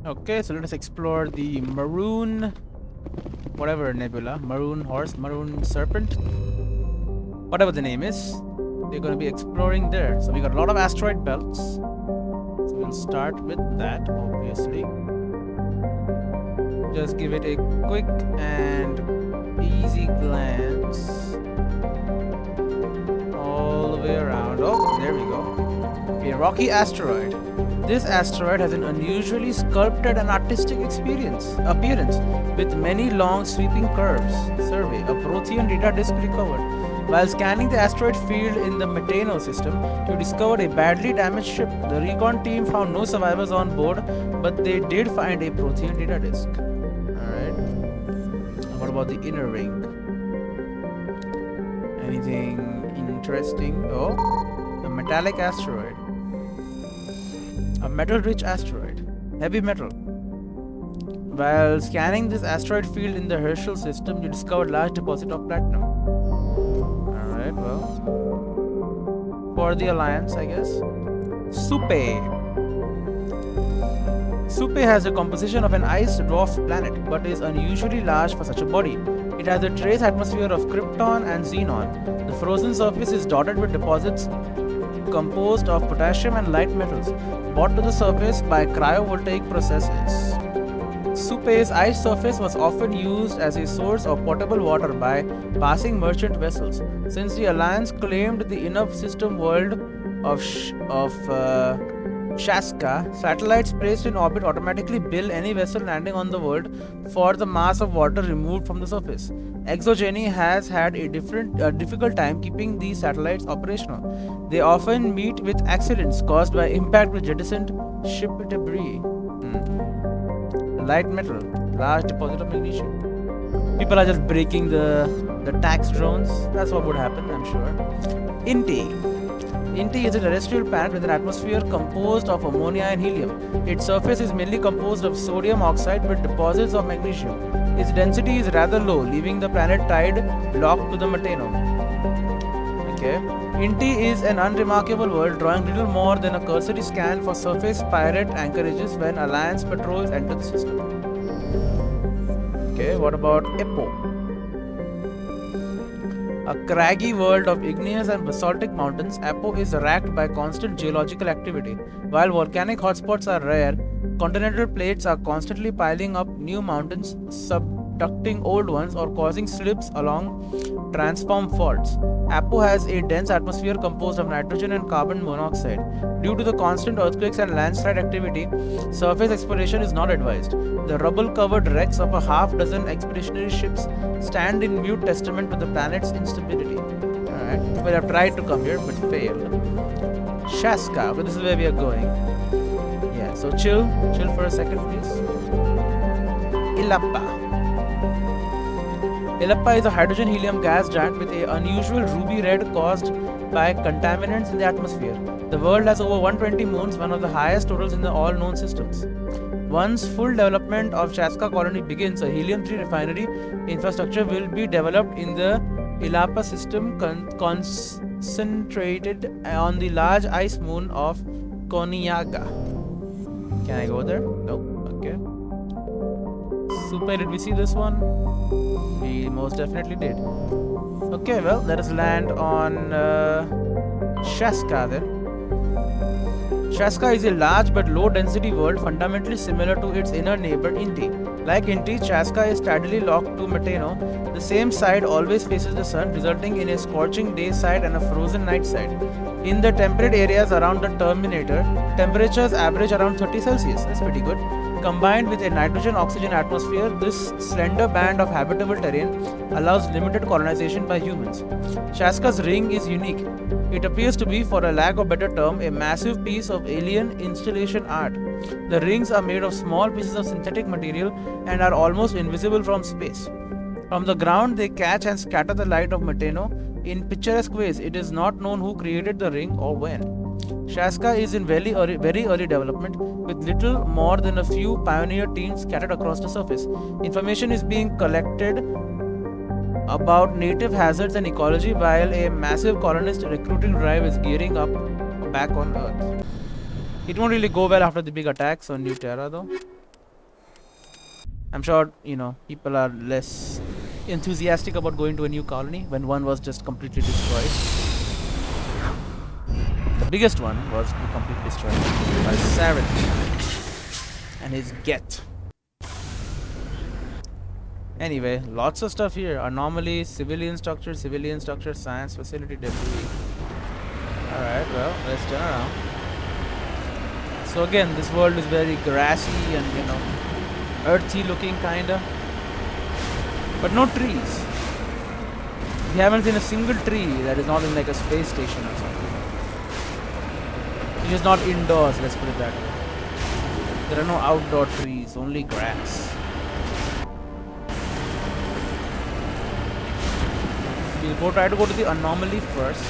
Okay, so let us explore the maroon, whatever nebula, maroon horse, maroon serpent, whatever the name is. We're going to be exploring there. So we got a lot of asteroid belts. So we'll start with that, obviously. Just give it a quick and easy glance all the way around. Oh, there we go. A rocky asteroid. This asteroid has an unusually sculpted and artistic appearance, with many long sweeping curves. Survey. A Prothean data disk recovered. While scanning the asteroid field in the Metano system, you discovered a badly damaged ship. The recon team found no survivors on board, but they did find a Prothean data disk. Alright. What about the inner ring? Anything interesting? Oh, a metallic asteroid. A metal-rich asteroid. Heavy metal. While scanning this asteroid field in the Herschel system, you discovered large deposit of platinum. Alright, well. For the Alliance, I guess. Supe. Supe has the composition of an ice dwarf planet, but is unusually large for such a body. It has a trace atmosphere of krypton and xenon. The frozen surface is dotted with deposits composed of potassium and light metals, brought to the surface by cryovoltaic processes. Supe's ice surface was often used as a source of potable water by passing merchant vessels. Since the Alliance claimed the inner system world of Shaska, satellites placed in orbit automatically bill any vessel landing on the world for the mass of water removed from the surface. Exogeny has had a difficult time keeping these satellites operational. They often meet with accidents caused by impact with jettisoned ship debris. Light metal, large deposit of magnesium. People are just breaking the tax drones. That's what would happen, I'm sure. Inti is a terrestrial planet with an atmosphere composed of ammonia and helium. Its surface is mainly composed of sodium oxide with deposits of magnesium. Its density is rather low, leaving the planet tide locked to the Metano. Okay. Inti is an unremarkable world, drawing little more than a cursory scan for surface pirate anchorages when Alliance patrols enter the system. Okay, what about Epo? A craggy world of igneous and basaltic mountains, Apo is racked by constant geological activity. While volcanic hotspots are rare, continental plates are constantly piling up new mountains, subducting old ones or causing slips along transform faults. Apo has a dense atmosphere composed of nitrogen and carbon monoxide. Due to the constant earthquakes and landslide activity, surface exploration is not advised. The rubble-covered wrecks of a half-dozen expeditionary ships stand in mute testament to the planet's instability. Alright, well, I've tried to come here but failed. Shaska, okay, this is where we are going. Yeah, so chill for a second, please. Illappa. Illappa is a hydrogen-helium gas giant with an unusual ruby red caused by contaminants in the atmosphere. The world has over 120 moons, one of the highest totals in the all known systems. Once full development of Shaska colony begins, a helium-3 refinery infrastructure will be developed in the Illappa system, concentrated on the large ice moon of Koniaga. Can I go there? Nope. Okay. Super, did we see this one? We most definitely did. Okay, well, let us land on Shaska then. Shaska is a large but low density world fundamentally similar to its inner neighbor Inti. Like Inti, Shaska is steadily locked to Metano. The same side always faces the sun, resulting in a scorching day side and a frozen night side. In the temperate areas around the Terminator, temperatures average around 30 Celsius. That's pretty good. Combined with a nitrogen-oxygen atmosphere, this slender band of habitable terrain allows limited colonization by humans. Shaska's ring is unique. It appears to be, for a lack of a better term, a massive piece of alien installation art. The rings are made of small pieces of synthetic material and are almost invisible from space. From the ground, they catch and scatter the light of Metano in picturesque ways. It is not known who created the ring or when. Shaska is in very early development, with little more than a few pioneer teams scattered across the surface. Information is being collected about native hazards and ecology, while a massive colonist recruiting drive is gearing up back on Earth. It won't really go well after the big attacks on New Terra, though. I'm sure, you know, people are less enthusiastic about going to a new colony when one was just completely destroyed. The biggest one was completely destroyed by Saren and his Get. Anyway, lots of stuff here. Anomaly, civilian structure, science facility, debris. Alright, well, let's turn around. So again, this world is very grassy and, you know, earthy looking kinda. But no trees. We haven't seen a single tree that is not in like a space station or something. It's just not indoors, let's put it that way. There are no outdoor trees, only grass. We'll try to go to the anomaly first.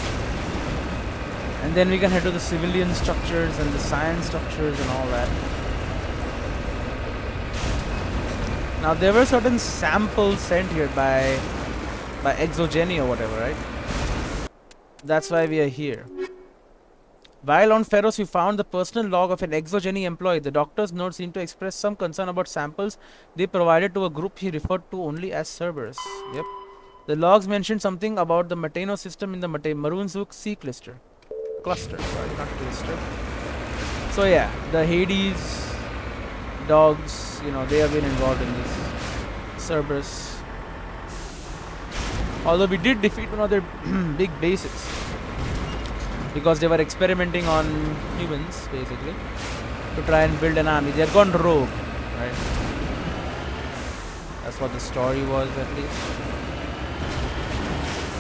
And then we can head to the civilian structures and the science structures and all that. Now there were certain samples sent here by Exogeny or whatever, right? That's why we are here. While on Pharos, we found the personal log of an Exogeny employee. The doctor's note seemed to express some concern about samples they provided to a group he referred to only as Cerberus. Yep. The logs mentioned something about the Mateno system in the Maroonzook Sea cluster. Sorry, not cluster. So yeah, the Hades dogs, you know, they have been involved in this. Cerberus. Although we did defeat one of their big bases. Because they were experimenting on humans, basically. To try and build an army. They had gone rogue, right? That's what the story was, at least.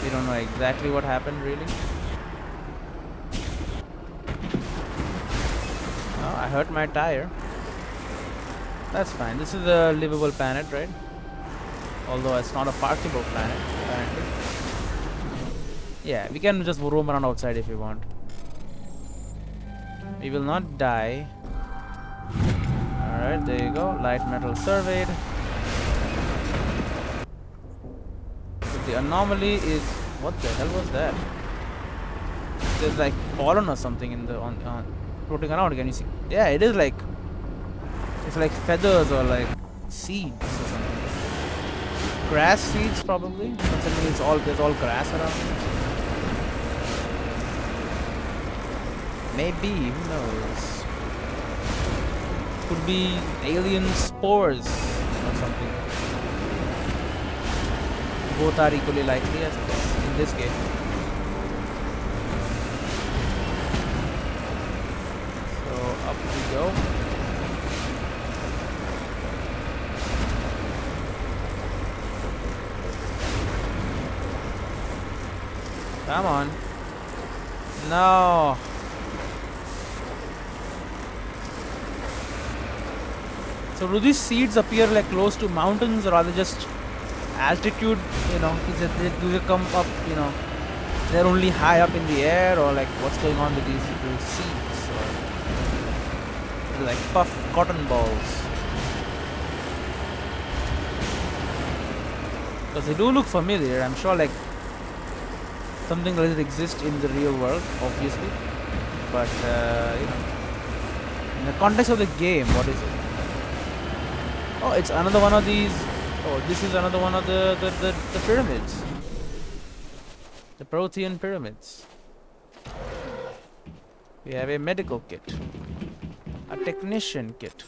We don't know exactly what happened, really. Oh, I hurt my tire. That's fine. This is a livable planet, right? Although it's not a parkable planet, apparently. Yeah, we can just roam around outside if we want. We will not die. Alright, there you go. Light metal surveyed. So the anomaly is... What the hell was that? There's like pollen or something in the floating around. Can you see? Yeah, it is like... It's like feathers or like seeds or something. Grass seeds probably. Considering there's all grass around here. Maybe, who knows? Could be alien spores or something. Both are equally likely, I suppose, in this game. So up we go. Come on. No. So do these seeds appear like close to mountains, or are they just altitude, you know, do they come up, you know, they're only high up in the air, or like what's going on with these little seeds, or they're like puffed cotton balls? Because they do look familiar. I'm sure like something like that exists in the real world, obviously, but you know, in the context of the game, what is it? Oh, it's another one of these. Oh, this is another one of the pyramids. The Protean pyramids. We have a medical kit, a technician kit,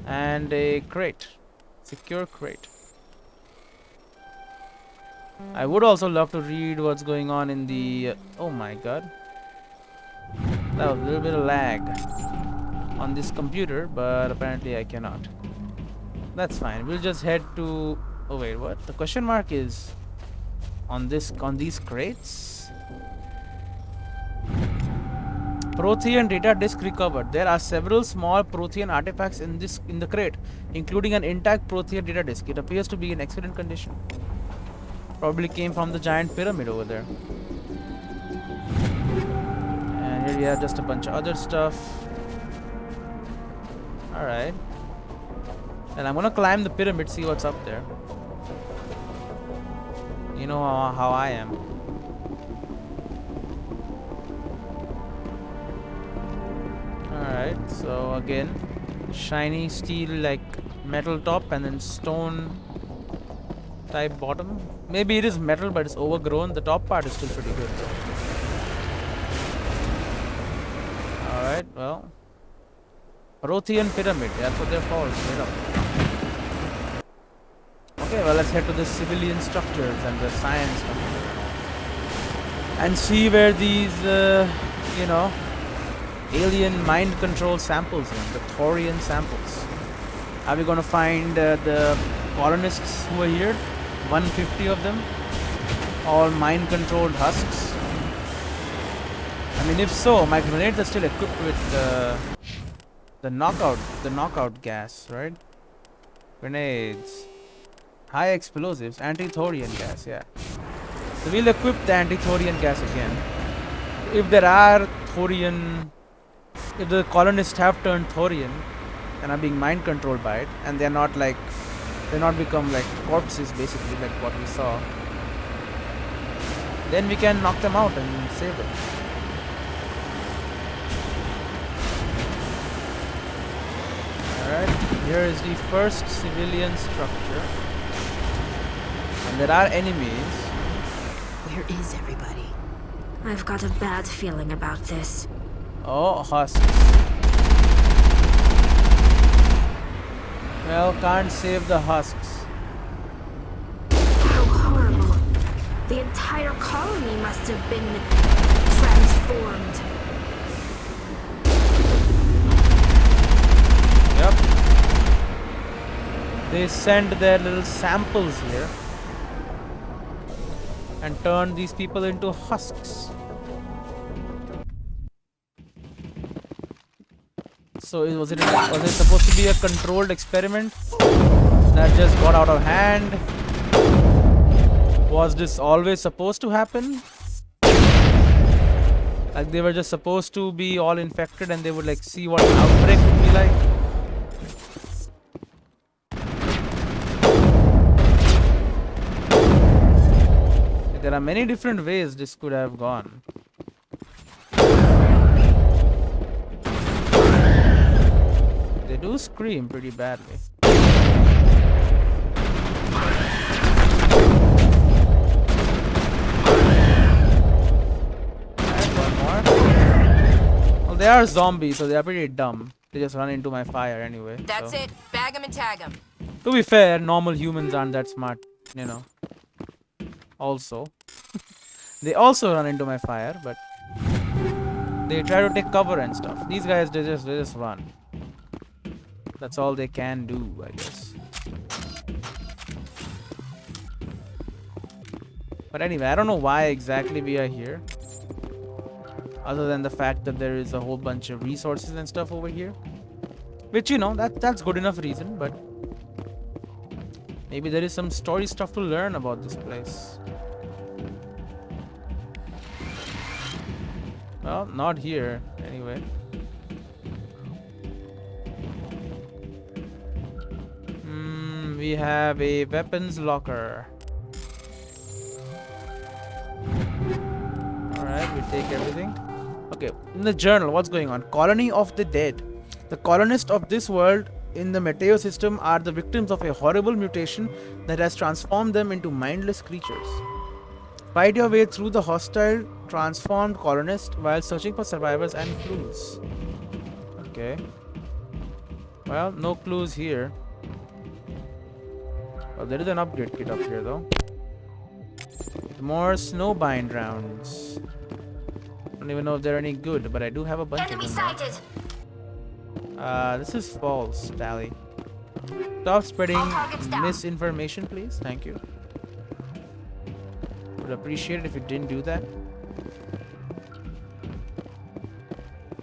and a crate. Secure crate. I would also love to read what's going on in the... oh my god. That was a little bit of lag on this computer, but apparently I cannot. That's fine. We'll just head to... oh wait, what? The question mark is on these crates. Protean data disk recovered. There are several small Protean artifacts in the crate, including an intact Protean data disk. It appears to be in excellent condition. Probably came from the giant pyramid over there. And here we have just a bunch of other stuff. Alright. And I'm gonna climb the pyramid, see what's up there. You know how I am. Alright, so again, shiny steel like Metal top and then stone type bottom. Maybe it is metal but it's overgrown. The top part is still pretty good though. Alright, well. Prothean pyramid, that's what they're called, straight up. Okay, well let's head to the civilian structures and the science structure. And see where these, you know, alien mind control samples are, the Thorian samples. Are we gonna find the colonists who are here? 150 of them? All mind controlled husks? I mean, if so, my grenades are still equipped with the knockout gas, right? Grenades. High explosives, anti-Thorian gas, yeah. So we'll equip the anti-Thorian gas again. If there are Thorian, if the colonists have turned Thorian and are being mind controlled by it, and they're not like, they're not become like corpses basically, like what we saw, then we can knock them out and save them. Alright, here is the first civilian structure. And there are enemies. Where is everybody? I've got a bad feeling about this. Oh, husks. Well, can't save the husks. How horrible. The entire colony must have been transformed. Yep. They send their little samples here and turn these people into husks. So was it supposed to be a controlled experiment that just got out of hand? Was this always supposed to happen? Like they were just supposed to be all infected and they would like see what an outbreak would be like? There are many different ways this could have gone. They do scream pretty badly. And one more. Well, they are zombies, so they are pretty dumb. They just run into my fire anyway. That's it. Bag them and tag them. To be fair, normal humans aren't that smart, you know. Also, they also run into my fire, but they try to take cover and stuff. These guys, they just run. That's all they can do, I guess. But anyway, I don't know why exactly we are here, other than the fact that there is a whole bunch of resources and stuff over here, which, you know, that's good enough reason. But maybe there is some story stuff to learn about this place. Well, not here, anyway. We have a weapons locker. Alright, we take everything. Okay, in the journal, what's going on? Colony of the dead. The colonists of this world in the Meteo system are the victims of a horrible mutation that has transformed them into mindless creatures. Fight your way through the hostile, transformed colonists while searching for survivors and clues. Okay. Well, no clues here. Well, there is an upgrade kit up here, though. More snowbind rounds. I don't even know if they're any good, but I do have a bunch Enemy of them. sighted. This is false, Tally. Stop spreading misinformation, please. Thank you. Would appreciate it if you didn't do that.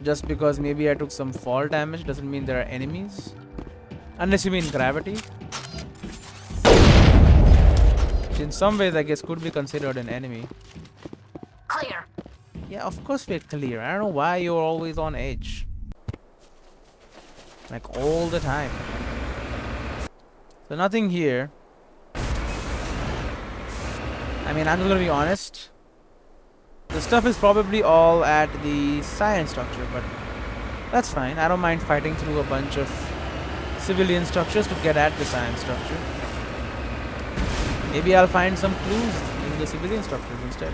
Just because maybe I took some fall damage doesn't mean there are enemies. Unless you mean gravity. Which in some ways I guess could be considered an enemy. Clear. Yeah, of course we're clear. I don't know why you're always on edge. Like all the time. So nothing here. I mean, I'm just gonna be honest. The stuff is probably all at the science structure, but that's fine. I don't mind fighting through a bunch of civilian structures to get at the science structure. Maybe I'll find some clues in the civilian structures instead.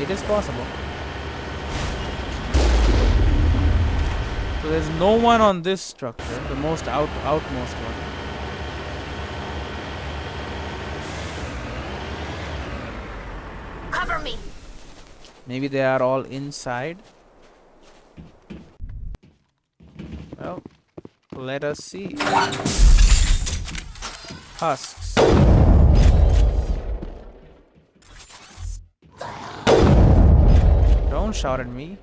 It is possible. So there's no one on this structure, the most outmost one. Cover me. Maybe they are all inside. Well, let us see. Husks. Don't shout at me.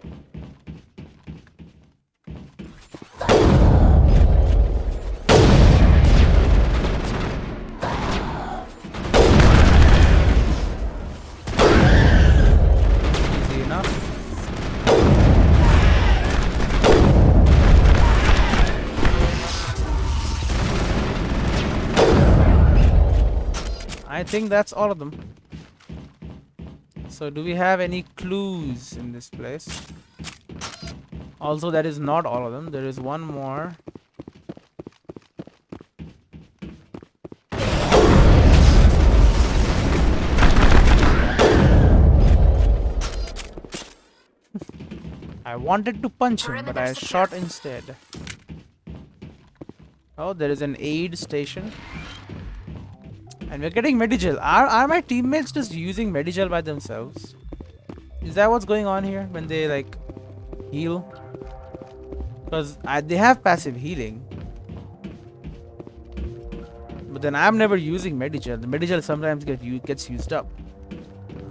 Easy enough. I think that's all of them. So do we have any clues in this place? Also, that is not all of them. There is one more. I wanted to punch him, but I shot instead. Oh, there is an aid station. And we're getting Medigel. Are my teammates just using Medigel by themselves? Is that what's going on here when they like heal? Because they have passive healing. But then I'm never using Medigel. The Medigel sometimes gets used up.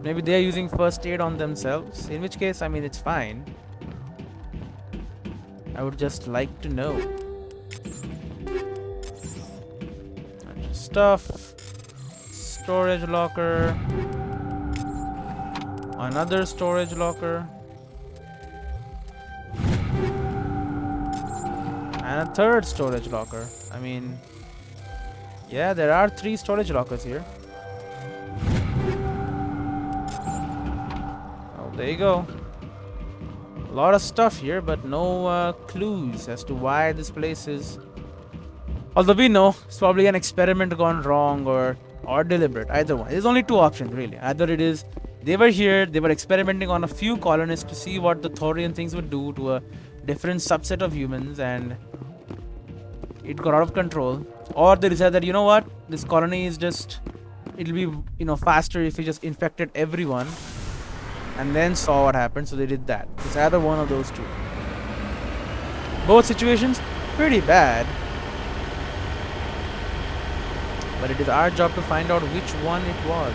Maybe they're using first aid on themselves. In which case, I mean, it's fine. I would just like to know. Stuff. Storage locker. Another storage locker. And a third storage locker. I mean, yeah, there are 3 storage lockers here. Oh, there you go. A lot of stuff here, but no clues as to why this place is. Although we know it's probably an experiment gone wrong or deliberate. Either one. There's only 2 options really. Either it is they were here, they were experimenting on a few colonists to see what the Thorian things would do to a different subset of humans, and it got out of control. Or they decided that, you know what, this colony is just, it'll be, you know, faster if we just infected everyone, and then saw what happened, so they did that. It's either one of those 2. Both situations pretty bad, but it is our job to find out which one it was,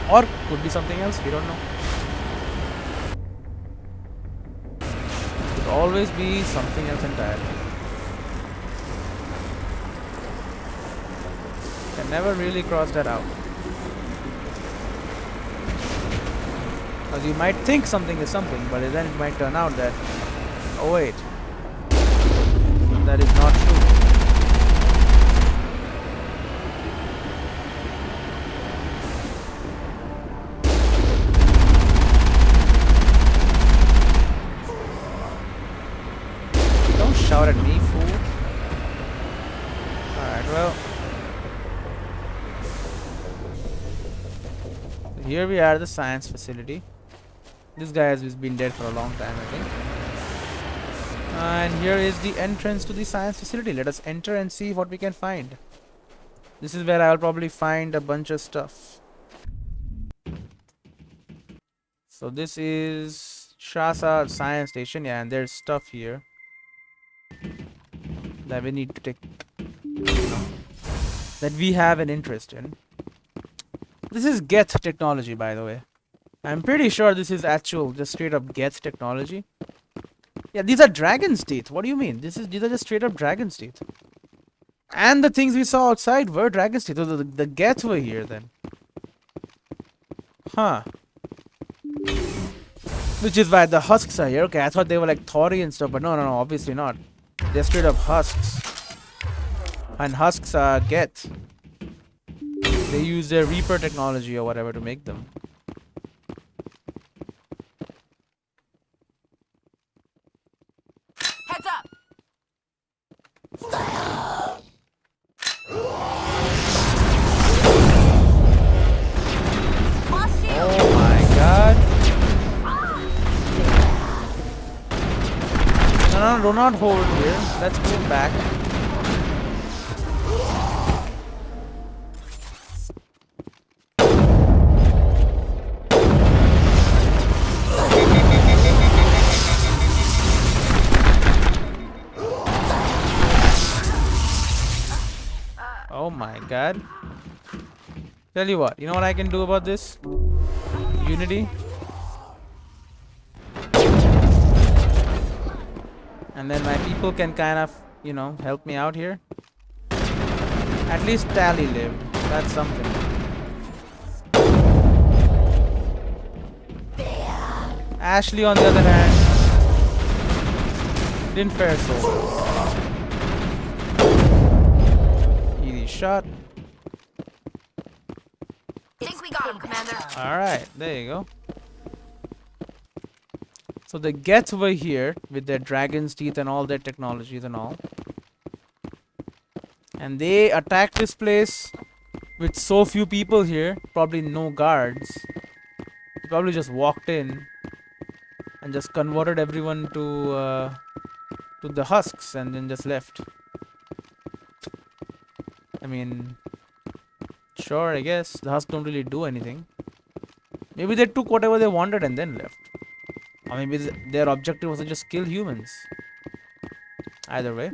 or could be something else. We don't know. Could always be something else entirely. Can never really cross that out. Because you might think something is something, but then it might turn out that, oh wait, that is not true. Don't shout at me, fool. Alright, well. Here we are at the science facility. This guy has been dead for a long time, I think. And here is the entrance to the science facility. Let us enter and see what we can find. This is where I'll probably find a bunch of stuff. So this is Shasa Science Station. Yeah, and there's stuff here that we need to take, you know, that we have an interest in. This is Geth technology, by the way. I'm pretty sure this is actual, just straight up Geth technology. Yeah, these are dragon's teeth. What do you mean? These are just straight up dragon's teeth. And the things we saw outside were dragon's teeth. So the Geth were here then. Huh. Which is why the Husks are here. Okay, I thought they were like Thori and stuff, but no, obviously not. They're straight up Husks. And Husks are Geth. They use their Reaper technology or whatever to make them. Heads up! do not hold here. Let's move back. Oh my god. Tell you what I can do about this? Unity. And then my people can kind of, help me out here. At least Tally lived. That's something. Ashley, on the other hand, didn't fare so well. Easy shot. Think we got him, Commander. Alright, there you go. So the Geth were here with their dragon's teeth and all their technologies and all. And they attacked this place with so few people here, probably no guards. They probably just walked in and just converted everyone to the Husks and then just left. I mean, sure, I guess the Husks don't really do anything. Maybe they took whatever they wanted and then left. Or maybe their objective was to just kill humans. Either way,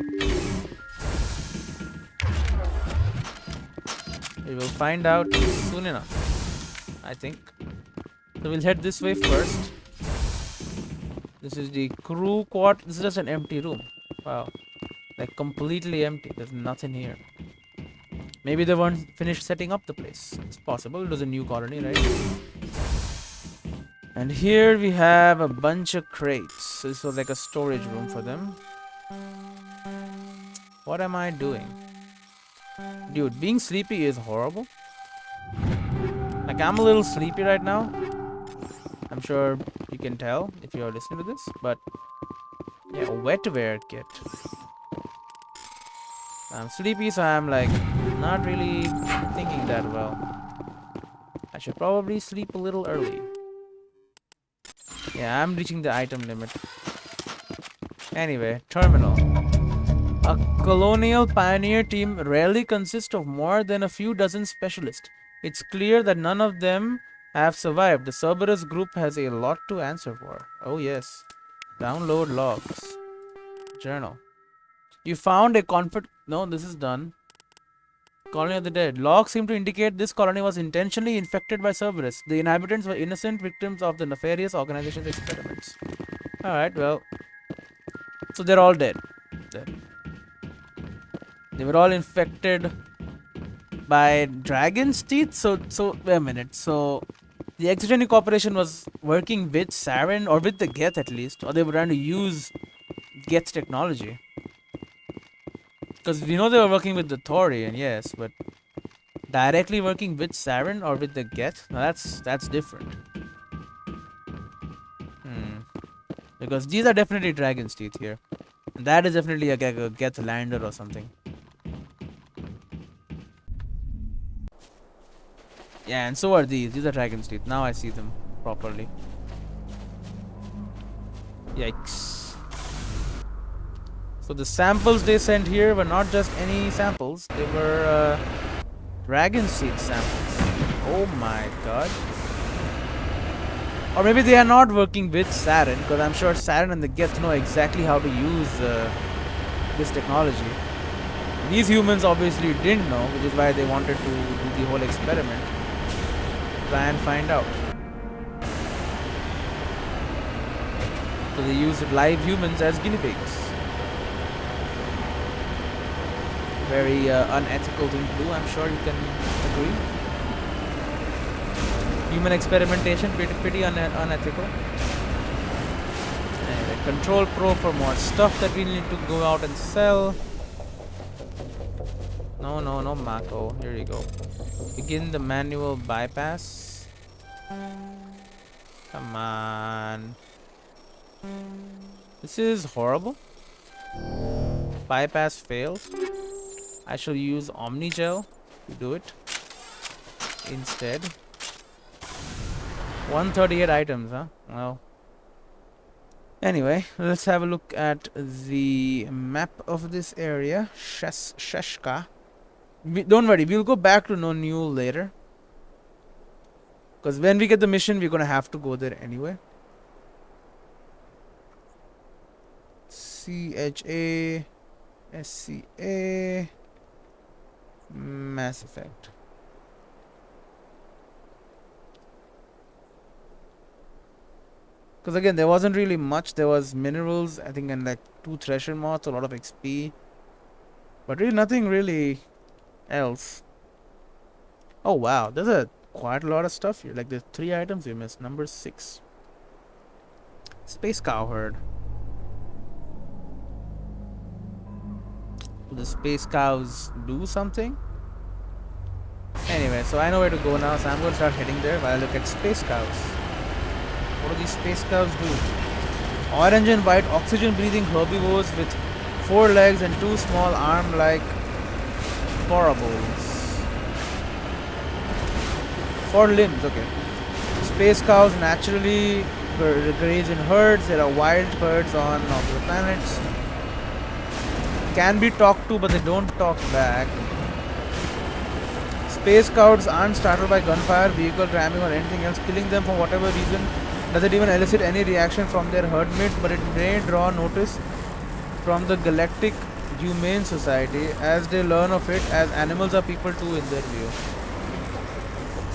we will find out soon enough, I think. So we'll head this way first. This is the crew quad. This is just an empty room. Wow. Like completely empty. There's nothing here. Maybe they weren't finished setting up the place. It's possible. It was a new colony, right? And here we have a bunch of crates. So this was like a storage room for them. What am I doing? Dude, being sleepy is horrible. Like, I'm a little sleepy right now. I'm sure you can tell if you're listening to this. But, yeah, wetware kit. I'm sleepy, so I'm like not really thinking that well. I should probably sleep a little early. Yeah, I'm reaching the item limit. Anyway, terminal. A colonial pioneer team rarely consists of more than a few dozen specialists. It's clear that none of them have survived. The Cerberus group has a lot to answer for. Oh yes. Download logs. Journal. You found a No, this is done. Colony of the Dead. Logs seem to indicate this colony was intentionally infected by Cerberus. The inhabitants were innocent victims of the nefarious organization's experiments. Alright, well. So they're all dead. They were all infected by dragon's teeth? So wait a minute. So the Exogeny Corporation was working with Saren, or with the Geth at least, or they were trying to use Geth's technology. Because we know they were working with the Thorian, yes, but directly working with Saren or with the Geth? Now that's different. Because these are definitely dragon's teeth here. And that is definitely a Geth lander or something. Yeah, and so are these. These are dragon's teeth. Now I see them properly. Yikes. So the samples they sent here were not just any samples. They were dragon's teeth samples. Oh my god. Or maybe they are not working with Saren, because I'm sure Saren and the Geth know exactly how to use this technology. These humans obviously didn't know, which is why they wanted to do the whole experiment. Try and find out. So they used live humans as guinea pigs. Very unethical thing to do, I'm sure you can agree. Human experimentation, pretty unethical. Anyway, control pro for more stuff that we need to go out and sell. No, Mako. Here you go. Begin the manual bypass. Come on. This is horrible. Bypass failed. I shall use Omnigel to do it instead. 138 items, huh? Well, Anyway, let's have a look at the map of this area. Sheshka. Don't worry, we'll go back to No New later. Because when we get the mission, we're gonna have to go there anyway. CHA SCA Mass Effect. Because again, there wasn't really much. There was minerals, I think, and like 2 treasure moths, a lot of XP. But really nothing really else. Oh wow, there's quite a lot of stuff here. Like there's 3 items we missed. Number 6. Space cow herd. Do the space cows do something? Anyway, so I know where to go now, so I'm going to start heading there while I look at space cows. What do these space cows do? Orange and white oxygen breathing herbivores with 4 legs and 2 small arm like borables. 4 limbs, okay. Space cows naturally graze in herds. There are wild birds on other planets. Can be talked to, but they don't talk back. Space cows aren't startled by gunfire, vehicle ramming, or anything else. Killing them for whatever reason doesn't even elicit any reaction from their herd mates, but it may draw notice from the Galactic Humane Society as they learn of it, as animals are people too in their view.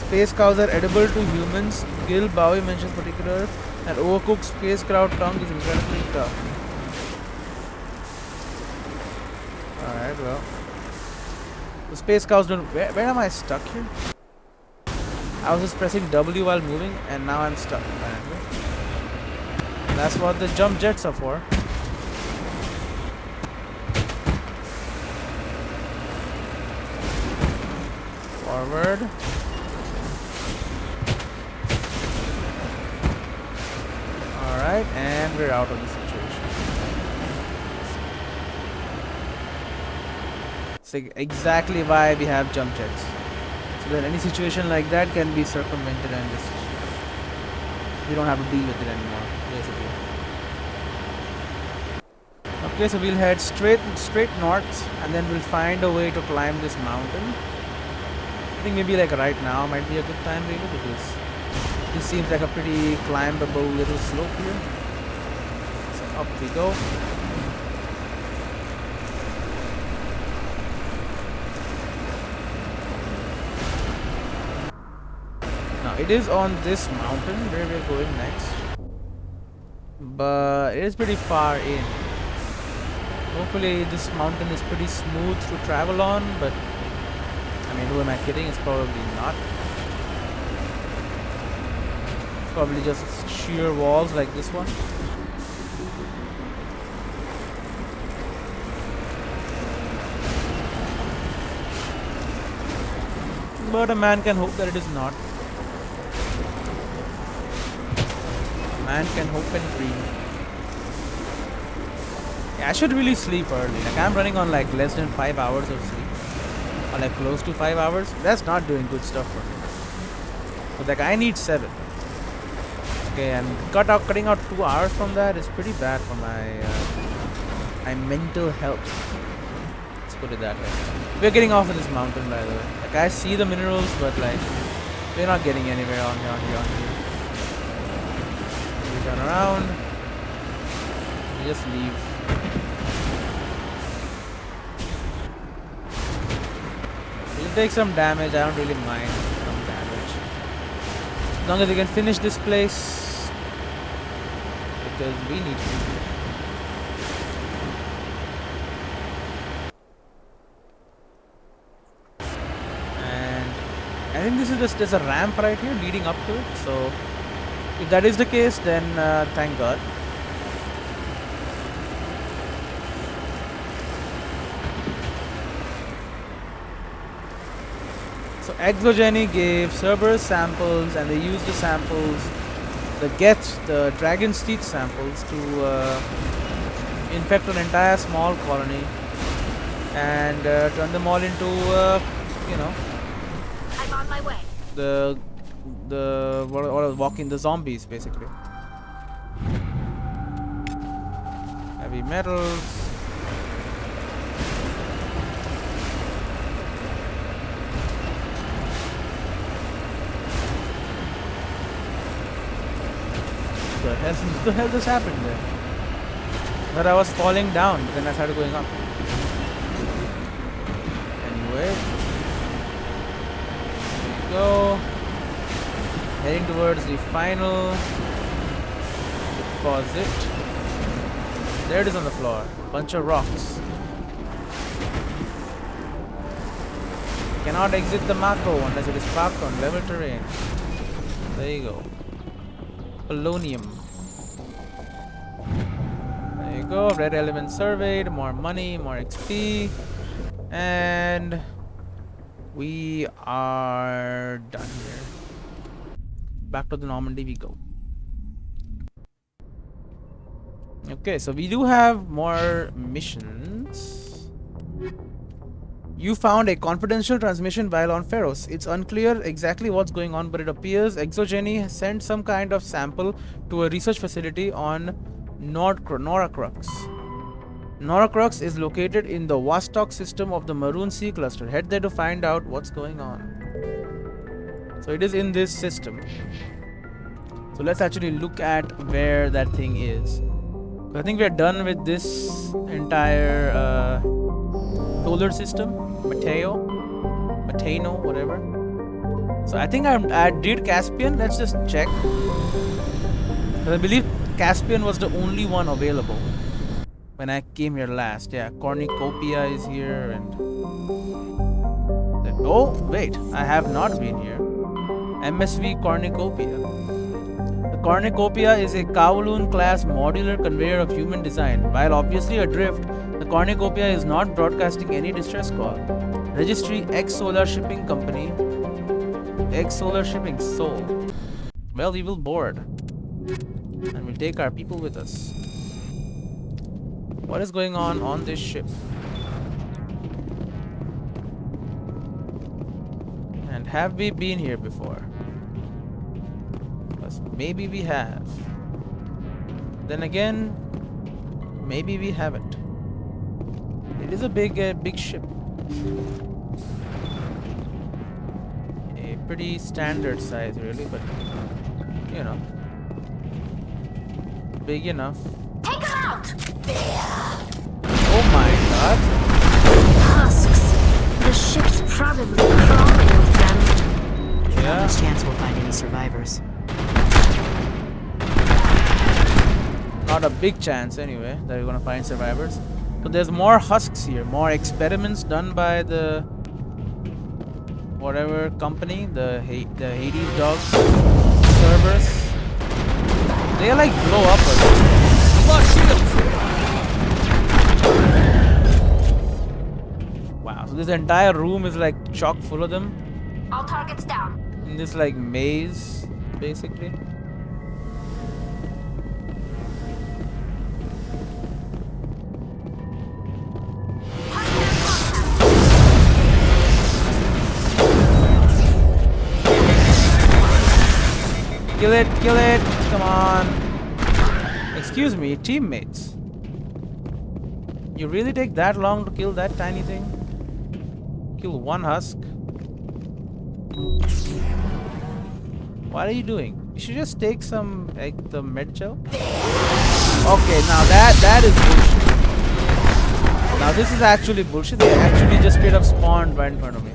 Space cows are edible to humans. Gil Bowie mentions particular that overcooked space cow tongue is incredibly tough. Alright, well. The space cows don't... Where am I stuck here? I was just pressing W while moving and now I'm stuck apparently. That's what the jump jets are for. Forward. Alright, and we're out of the situation. It's like exactly why we have jump jets. So that any situation like that can be circumvented and just we don't have to deal with it anymore, basically. Okay, so we'll head straight north and then we'll find a way to climb this mountain. I think maybe like right now might be a good time really, because this seems like a pretty climbable little slope here. So up we go. It is on this mountain where we're going next, but it is pretty far in. Hopefully this mountain is pretty smooth to travel on, but I mean, who am I kidding? It's probably not. Probably just sheer walls like this one. But a man can hope that it is not. Man can hope and dream. Yeah, I should really sleep early. Like I'm running on like less than 5 hours of sleep, or like close to 5 hours. That's not doing good stuff for me. But like I need 7. Okay, and cutting out 2 hours from that is pretty bad for my mental health. Let's put it that way. We're getting off of this mountain, by the way. Like I see the minerals, but like we're not getting anywhere on here. Turn around. We just leave. We'll take some damage. I don't really mind some damage, as long as we can finish this place, because we need to. And I think this is just there's a ramp right here leading up to it. So if that is the case, then thank God. So Exogeny gave Cerberus samples, and they used the samples, the dragon's teeth samples, to infect an entire small colony and turn them all into, you know, I'm on my way. what are walking the zombies basically. Heavy metals. What the hell just happened there? But I was falling down, but then I started going up. Anyway, there we go. Heading towards the final deposit. There it is on the floor. Bunch of rocks. Cannot exit the Mako unless it is parked on level terrain. There you go. Polonium. There you go. Red element surveyed. More money, more XP. And we are done here. Back to the Normandy we go. Okay, so we do have more missions. You found a confidential transmission while on Pharos. It's unclear exactly what's going on, but it appears Exogeny has sent some kind of sample to a research facility on Noracrux. Noracrux is located in the Vostok system of the Maroon Sea cluster. Head there to find out what's going on. So it is in this system. So let's actually look at where that thing is. I think we're done with this entire solar system. Mateno, whatever. So I think I did Caspian. Let's just check. I believe Caspian was the only one available when I came here last. Yeah, Cornucopia is here and... Oh, wait. I have not been here. MSV Cornucopia. The Cornucopia is a Kowloon class modular conveyor of human design. While obviously adrift, the Cornucopia is not broadcasting any distress call. Registry X Solar Shipping Company. X Solar Shipping Soul. Well, we will board. And we'll take our people with us. What is going on this ship? And have we been here before? Maybe we have. Then again, maybe we haven't. It is a big ship. A pretty standard size, really, but you know, big enough. Take her out! Oh my god! Husks. The ship's probably crawling with them. Not Yeah. much chance we'll find any survivors. Not a big chance anyway that we're gonna find survivors. So there's more husks here, more experiments done by the whatever company, the Hades dogs servers. They like blow up or something. Wow, so this entire room is like chock full of them All targets down. in this like maze, basically. Kill it, come on. Excuse me, teammates. You really take that long to kill that tiny thing? Kill one husk? What are you doing? You should just take some, like, the med gel. Okay, now that is bullshit. Now this is actually bullshit. They actually just straight up spawned right in front of me.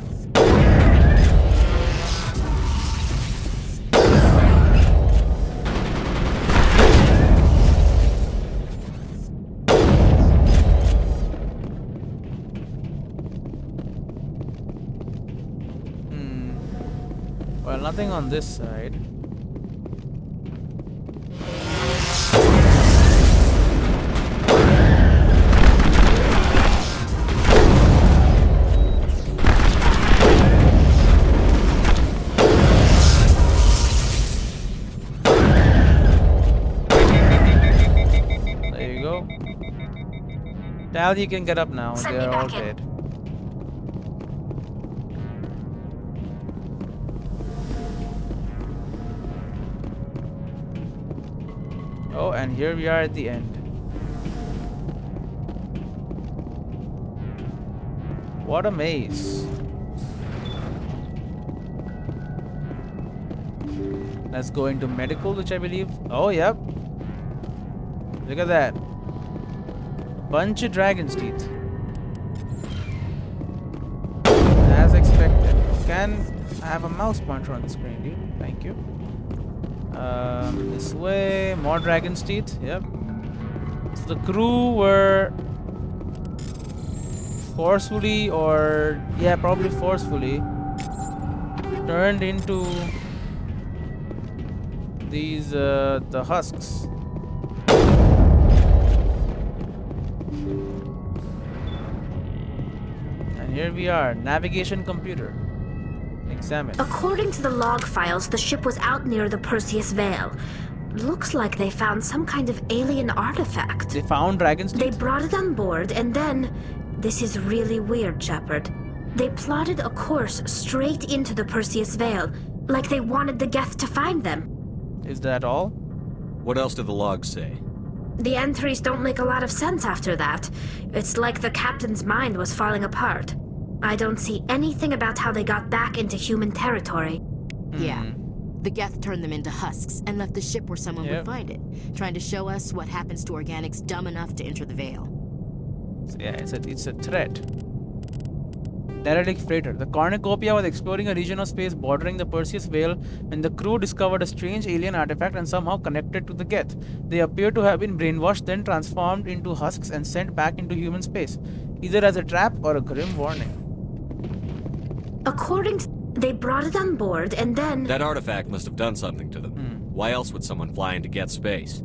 Well, nothing on this side. There you go. Tal, you can get up now. Send me They're all back in. dead. Oh, and here we are at the end. What a maze. Let's go into medical, which I believe. Oh, yep. Look at that. Bunch of dragon's teeth. As expected. Can I have a mouse pointer on the screen, dude? Thank you. This way. More dragon's teeth. Yep. So the crew were forcefully, or yeah, probably forcefully turned into these the husks. And here we are, navigation computer. Examine. According to the log files, the ship was out near the Perseus Veil. Looks like they found some kind of alien artifact. They found dragon's They teeth. brought it on board, and then... This is really weird, Shepard. They plotted a course straight into the Perseus Veil, like they wanted the Geth to find them. Is that all? What else do the logs say? The entries don't make a lot of sense after that. It's like the captain's mind was falling apart. I don't see anything about how they got back into human territory. Yeah. The Geth turned them into husks and left the ship where someone Yep. would find it, trying to show us what happens to organics dumb enough to enter the Veil. So yeah, it's a threat. Derelict freighter. The cornucopia was exploring a region of space bordering the Perseus Veil when the crew discovered a strange alien artifact and somehow connected to the Geth. They appear to have been brainwashed, then transformed into husks and sent back into human space, either as a trap or a grim warning. According to... They brought it on board, and then... That artifact must have done something to them. Why else would someone fly into Geth space?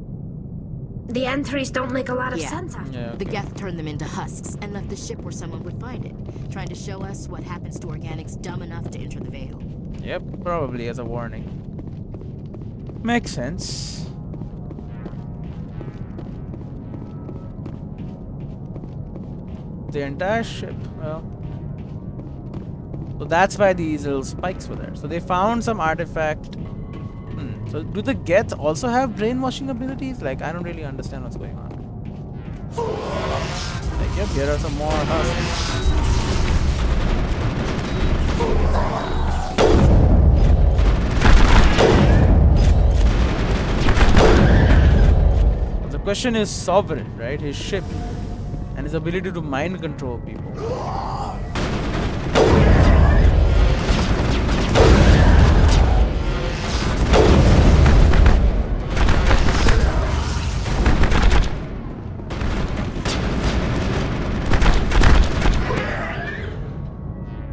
The entries don't make a lot of Yeah. sense after Yeah. The Geth turned them into husks and left the ship where someone would find it, trying to show us what happens to organics dumb enough to enter the Veil. Yep, probably as a warning. Makes sense. The entire ship, well. So that's why these little spikes were there. So they found some artifact. So do the Geth also have brainwashing abilities? Like, I don't really understand what's going on. Like, yep, here are some more husks. The question is Sovereign, right? His ship and his ability to mind control people.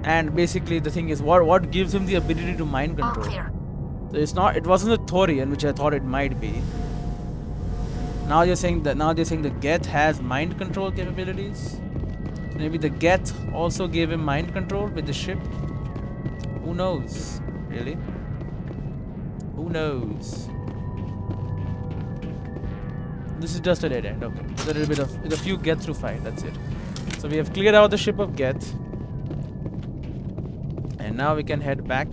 And basically the thing is what gives him the ability to mind All control. clear. So it wasn't a Thorian, which I thought it might be. Now they're saying the Geth has mind control capabilities. Maybe the Geth also gave him mind control with the ship. Who knows? Really? Who knows? This is just a dead end. Okay, there's a little bit of with a few Geth to fight. That's it. So we have cleared out the ship of Geth, and now we can head back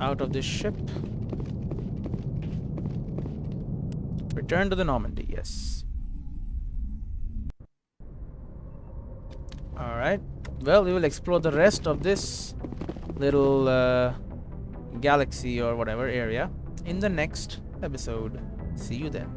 out of this ship. Return to the Normandy, yes. Alright. Well, we will explore the rest of this little galaxy or whatever area in the next episode. See you then.